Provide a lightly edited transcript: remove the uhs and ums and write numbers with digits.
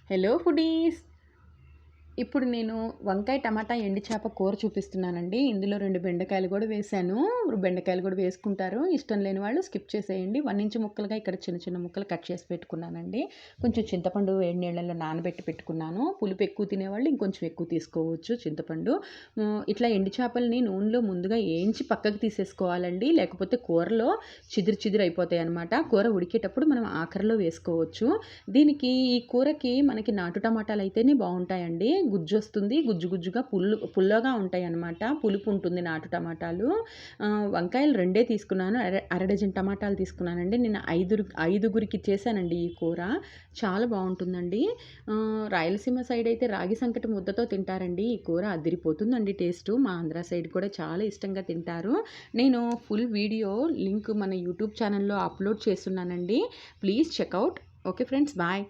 Hello foodies. ఇప్పుడు నేను వంకాయ టమాటా ఎండు చేప కూర చూపిస్తున్నానండి. ఇందులో 2 బెండకాయలు కూడా వేశాను. బెండకాయలు కూడా వేసుకుంటారు. ఇష్టం లేని వాళ్ళు స్కిప్ చేసేయండి. 1 ఇంచు ముక్కలుగా ఇక్కడ చిన్న చిన్న ముక్కలు కట్ చేసి పెట్టుకున్నానండి. కొంచెం చింతపండు వేడి నీళ్ళలో నానబెట్టి పెట్టుకున్నాను. పులుపు ఎక్కువ తినేవాళ్ళు ఇంకొంచెం ఎక్కువ తీసుకోవచ్చు చింతపండు. ఇట్లా ఎండు చేపల్ని నూనెలో ముందుగా వేయించి పక్కకు తీసేసుకోవాలండి. లేకపోతే కూరలో చిదురు చిదురు అయిపోతాయి అనమాట. కూర ఉడికేటప్పుడు మనం ఆఖరిలో వేసుకోవచ్చు. దీనికి ఈ కూరకి మనకి నాటు టమాటాలు అయితేనే బాగుంటాయండి. గుజ్జు వస్తుంది, గుజ్జు గుజ్జుగా పుల్లగా ఉంటాయి అన్నమాట. పులుపు ఉంటుంది నాటు టమాటాలు. వంకాయలు 2 తీసుకున్నాను. అర డజన్ టమాటాలు తీసుకున్నానండి. నేను ఐదుగురికి చేశానండి ఈ కూర. చాలా బాగుంటుందండి. రాయలసీమ సైడ్ అయితే రాగి సంకటి ముద్దతో తింటారండి. ఈ కూర అదిరిపోతుందండి టేస్ట్. మా ఆంధ్ర సైడ్ కూడా చాలా ఇష్టంగా తింటారు. నేను ఫుల్ వీడియో లింక్ మన యూట్యూబ్ ఛానల్లో అప్లోడ్ చేస్తున్నానండి. Please check out. Okay friends, bye.